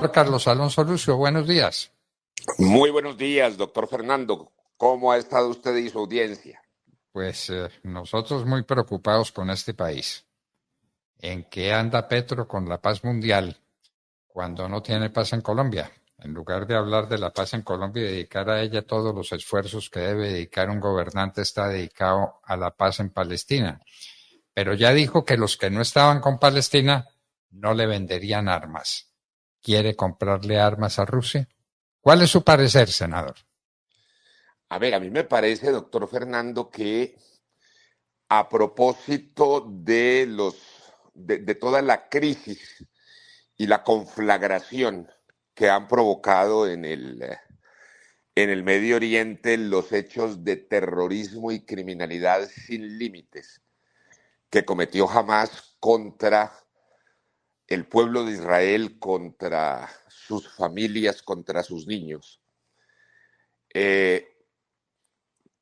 Doctor Carlos Alonso Lucio, buenos días. Muy buenos días, doctor Fernando. ¿Cómo ha estado usted y su audiencia? Pues nosotros muy preocupados con este país. ¿En qué anda Petro con la paz mundial cuando no tiene paz en Colombia? En lugar de hablar de la paz en Colombia y dedicar a ella todos los esfuerzos que debe dedicar un gobernante, está dedicado a la paz en Palestina. Pero ya dijo que los que no estaban con Palestina no le venderían armas. ¿Quiere comprarle armas a Rusia? ¿Cuál es su parecer, senador? A ver, a mí me parece, doctor Fernando, que a propósito de toda la crisis y la conflagración que han provocado en el Medio Oriente los hechos de terrorismo y criminalidad sin límites que cometió Hamás contra el pueblo de Israel, contra sus familias, contra sus niños, eh,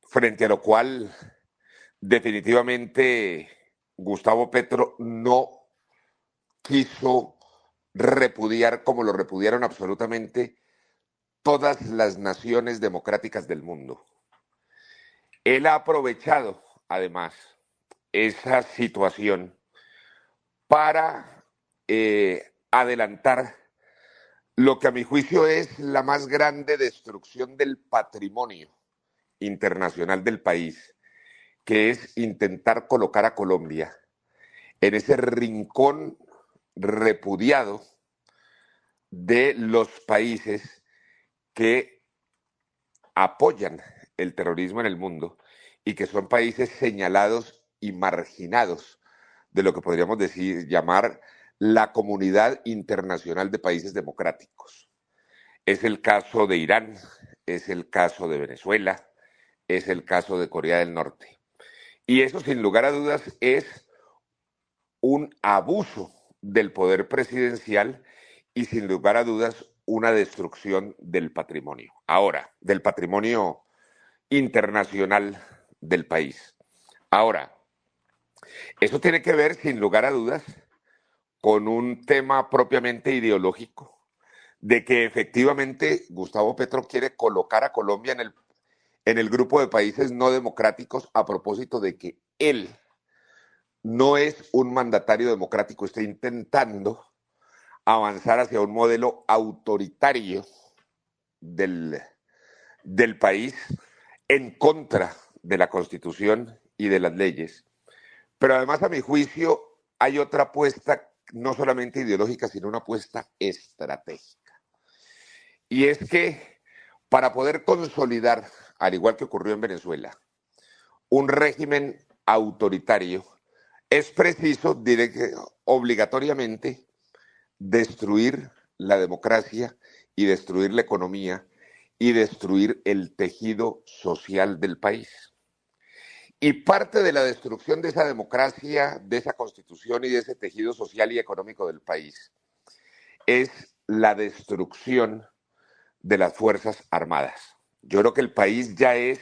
frente a lo cual definitivamente Gustavo Petro no quiso repudiar como lo repudiaron absolutamente todas las naciones democráticas del mundo. Él ha aprovechado, además, esa situación para adelantar lo que a mi juicio es la más grande destrucción del patrimonio internacional del país, que es intentar colocar a Colombia en ese rincón repudiado de los países que apoyan el terrorismo en el mundo y que son países señalados y marginados de lo que podríamos decir, llamar la comunidad internacional de países democráticos. Es el caso de Irán, es el caso de Venezuela, es el caso de Corea del Norte. Y eso, sin lugar a dudas, es un abuso del poder presidencial y, sin lugar a dudas, una destrucción del patrimonio. Ahora, del patrimonio internacional del país. Ahora, eso tiene que ver, sin lugar a dudas, con un tema propiamente ideológico, de que efectivamente Gustavo Petro quiere colocar a Colombia en el grupo de países no democráticos a propósito de que él no es un mandatario democrático, está intentando avanzar hacia un modelo autoritario del, del país en contra de la Constitución y de las leyes. Pero además, a mi juicio, hay otra apuesta no solamente ideológica, sino una apuesta estratégica. Y es que para poder consolidar, al igual que ocurrió en Venezuela, un régimen autoritario, es preciso obligatoriamente destruir la democracia y destruir la economía y destruir el tejido social del país. Y parte de la destrucción de esa democracia, de esa constitución y de ese tejido social y económico del país es la destrucción de las Fuerzas Armadas. Yo creo que el país ya es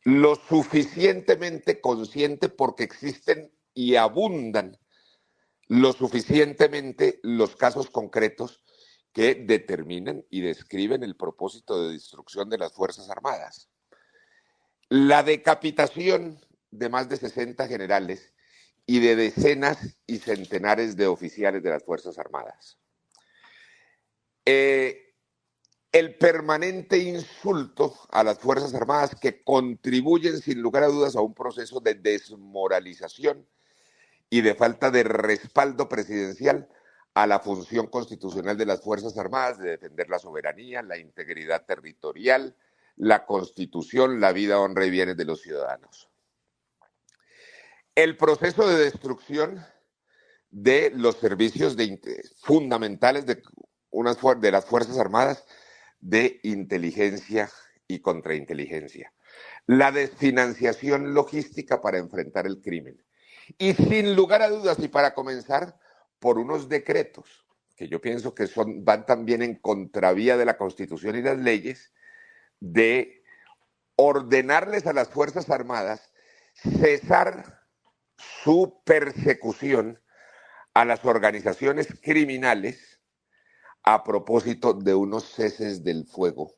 lo suficientemente consciente porque existen y abundan lo suficientemente los casos concretos que determinan y describen el propósito de destrucción de las Fuerzas Armadas. La decapitación de más de 60 generales y de decenas y centenares de oficiales de las Fuerzas Armadas. El permanente insulto a las Fuerzas Armadas que contribuyen sin lugar a dudas a un proceso de desmoralización y de falta de respaldo presidencial a la función constitucional de las Fuerzas Armadas de defender la soberanía, la integridad territorial, la Constitución, la vida, honra y bienes de los ciudadanos. El proceso de destrucción de los servicios fundamentales de las Fuerzas Armadas de inteligencia y contrainteligencia. La desfinanciación logística para enfrentar el crimen. Y sin lugar a dudas, y para comenzar, por unos decretos que yo pienso que van también en contravía de la Constitución y las leyes, de ordenarles a las Fuerzas Armadas cesar su persecución a las organizaciones criminales, a propósito de unos ceses del fuego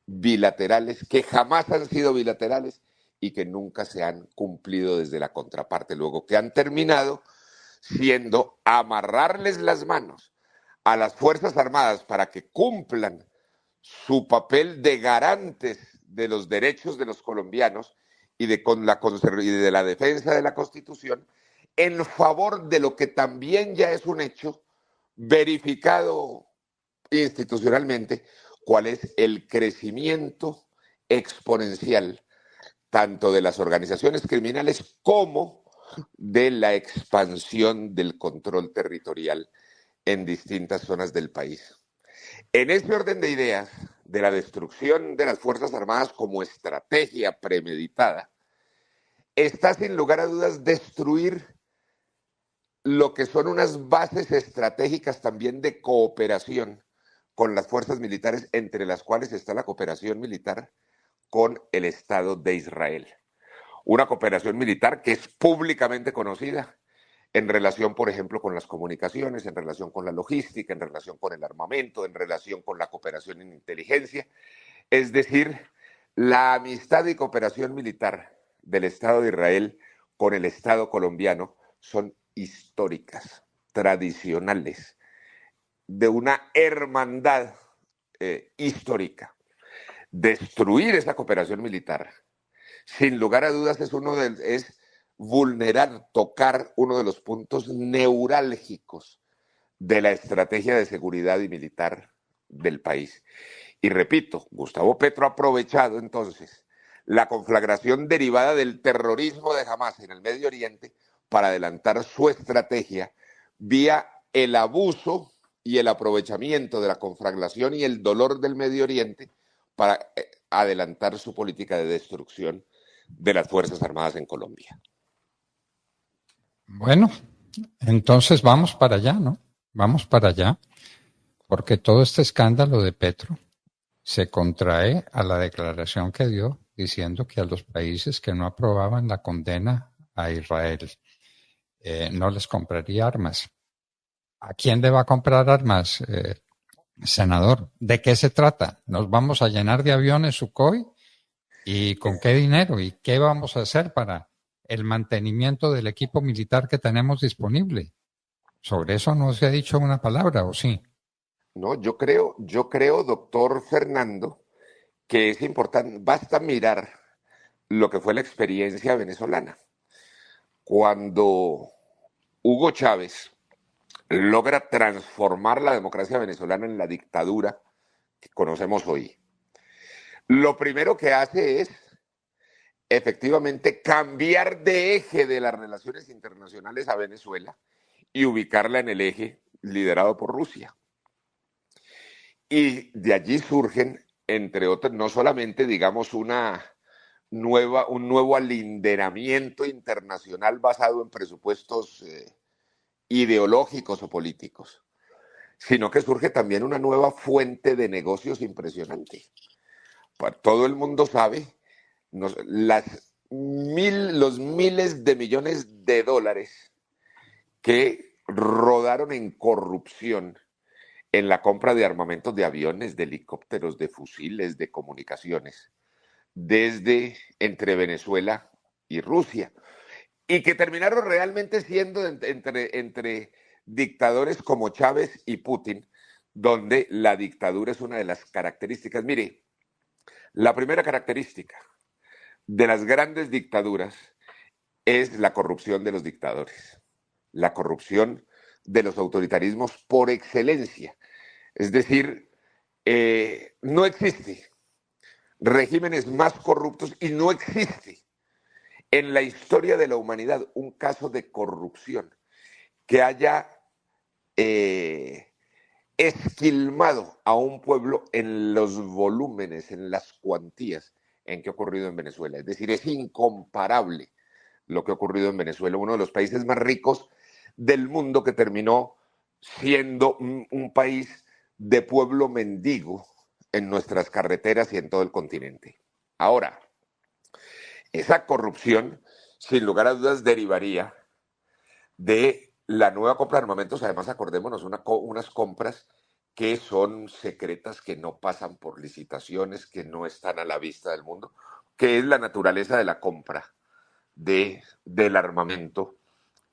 bilaterales que jamás han sido bilaterales y que nunca se han cumplido desde la contraparte, luego que han terminado siendo amarrarles las manos a las Fuerzas Armadas para que cumplan su papel de garantes de los derechos de los colombianos y de la defensa de la Constitución en favor de lo que también ya es un hecho verificado institucionalmente, cuál es el crecimiento exponencial tanto de las organizaciones criminales como de la expansión del control territorial en distintas zonas del país. En ese orden de ideas, de la destrucción de las Fuerzas Armadas como estrategia premeditada, está sin lugar a dudas destruir lo que son unas bases estratégicas también de cooperación con las fuerzas militares, entre las cuales está la cooperación militar con el Estado de Israel. Una cooperación militar que es públicamente conocida en relación, por ejemplo, con las comunicaciones, en relación con la logística, en relación con el armamento, en relación con la cooperación en inteligencia. Es decir, la amistad y cooperación militar del Estado de Israel con el Estado colombiano son históricas, tradicionales, de una hermandad histórica. Destruir esa cooperación militar, sin lugar a dudas, es vulnerar, tocar uno de los puntos neurálgicos de la estrategia de seguridad y militar del país. Y repito, Gustavo Petro ha aprovechado entonces la conflagración derivada del terrorismo de Hamas en el Medio Oriente para adelantar su estrategia vía el abuso y el aprovechamiento de la conflagración y el dolor del Medio Oriente para adelantar su política de destrucción de las Fuerzas Armadas en Colombia. Bueno, entonces vamos para allá, ¿no? Vamos para allá, porque todo este escándalo de Petro se contrae a la declaración que dio diciendo que a los países que no aprobaban la condena a Israel no les compraría armas. ¿A quién le va a comprar armas, senador? ¿De qué se trata? ¿Nos vamos a llenar de aviones Sukhoi? ¿Y con qué dinero? ¿Y qué vamos a hacer para el mantenimiento del equipo militar que tenemos disponible? Sobre eso no se ha dicho una palabra, ¿o sí? No, yo creo, doctor Fernando, que es importante, basta mirar lo que fue la experiencia venezolana. Cuando Hugo Chávez logra transformar la democracia venezolana en la dictadura que conocemos hoy, lo primero que hace es efectivamente cambiar de eje de las relaciones internacionales a Venezuela y ubicarla en el eje liderado por Rusia. Y de allí surgen, entre otras, no solamente, digamos, un nuevo alinderamiento internacional basado en presupuestos ideológicos o políticos, sino que surge también una nueva fuente de negocios impresionante. Pues todo el mundo sabe los miles de millones de dólares que rodaron en corrupción en la compra de armamentos de aviones, de helicópteros, de fusiles, de comunicaciones, entre Venezuela y Rusia, y que terminaron realmente siendo entre dictadores como Chávez y Putin, donde la dictadura es una de las características. Mire, la primera característica de las grandes dictaduras es la corrupción de los dictadores, la corrupción de los autoritarismos por excelencia. Es decir, no existe regímenes más corruptos y no existe en la historia de la humanidad un caso de corrupción que haya esquilmado a un pueblo en los volúmenes, en las cuantías en que ha ocurrido en Venezuela. Es decir, es incomparable lo que ha ocurrido en Venezuela, uno de los países más ricos del mundo que terminó siendo un país de pueblo mendigo en nuestras carreteras y en todo el continente. Ahora, esa corrupción, sin lugar a dudas, derivaría de la nueva compra de armamentos. Además, acordémonos, unas compras que son secretas, que no pasan por licitaciones, que no están a la vista del mundo, que es la naturaleza de la compra del armamento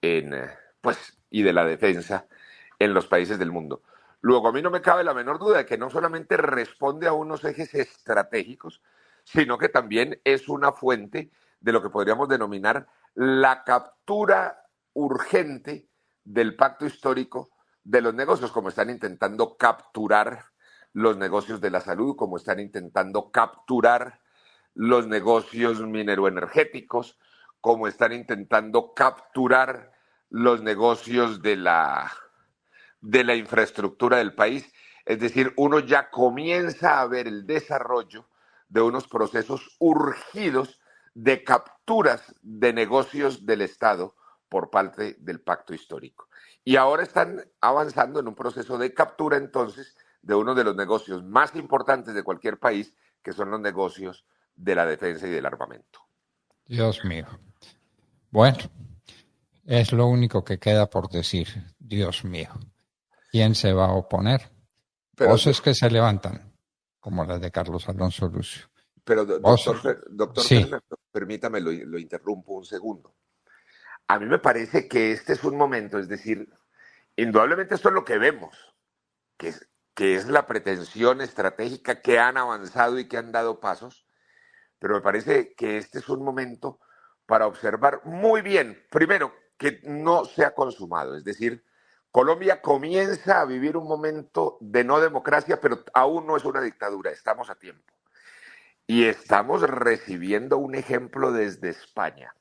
y de la defensa en los países del mundo. Luego, a mí no me cabe la menor duda de que no solamente responde a unos ejes estratégicos, sino que también es una fuente de lo que podríamos denominar la captura urgente del pacto histórico de los negocios, como están intentando capturar los negocios de la salud, como están intentando capturar los negocios mineroenergéticos, como están intentando capturar los negocios de la infraestructura del país. Es decir, uno ya comienza a ver el desarrollo de unos procesos urgidos de capturas de negocios del Estado por parte del pacto histórico. Y ahora están avanzando en un proceso de captura, entonces, de uno de los negocios más importantes de cualquier país, que son los negocios de la defensa y del armamento. Dios mío. Bueno, es lo único que queda por decir. Dios mío. ¿Quién se va a oponer? Voces que se levantan, como las de Carlos Alonso Lucio. Pero, doctor sí. Fernando, permítame, lo interrumpo un segundo. A mí me parece que este es un momento, es decir, indudablemente esto es lo que vemos, que es la pretensión estratégica, que han avanzado y que han dado pasos, pero me parece que este es un momento para observar muy bien, primero, que no se ha consumado, es decir, Colombia comienza a vivir un momento de no democracia, pero aún no es una dictadura, estamos a tiempo. Y estamos recibiendo un ejemplo desde España,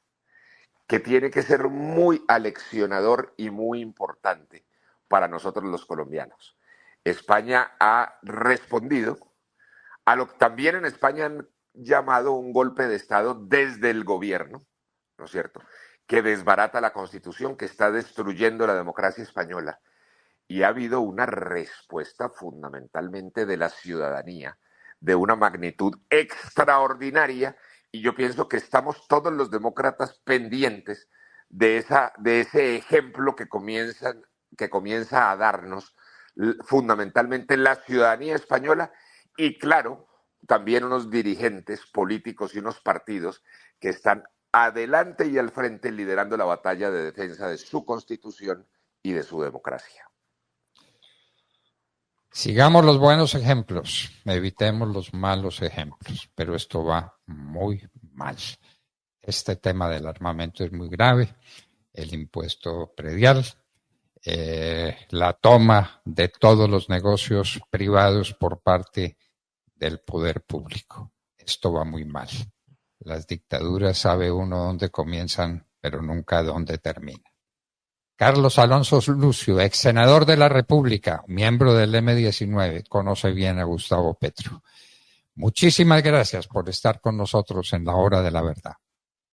que tiene que ser muy aleccionador y muy importante para nosotros los colombianos. España ha respondido a lo que también en España han llamado un golpe de Estado desde el gobierno, ¿no es cierto?, que desbarata la Constitución, que está destruyendo la democracia española. Y ha habido una respuesta fundamentalmente de la ciudadanía, de una magnitud extraordinaria, y yo pienso que estamos todos los demócratas pendientes de ese ejemplo que comienza a darnos fundamentalmente la ciudadanía española y, claro, también unos dirigentes políticos y unos partidos que están adelante y al frente liderando la batalla de defensa de su Constitución y de su democracia. Sigamos los buenos ejemplos, evitemos los malos ejemplos, pero esto va muy mal. Este tema del armamento es muy grave, el impuesto predial, la toma de todos los negocios privados por parte del poder público. Esto va muy mal. Las dictaduras sabe uno dónde comienzan, pero nunca dónde terminan. Carlos Alonso Lucio, ex senador de la República, miembro del M19, conoce bien a Gustavo Petro. Muchísimas gracias por estar con nosotros en la Hora de la Verdad.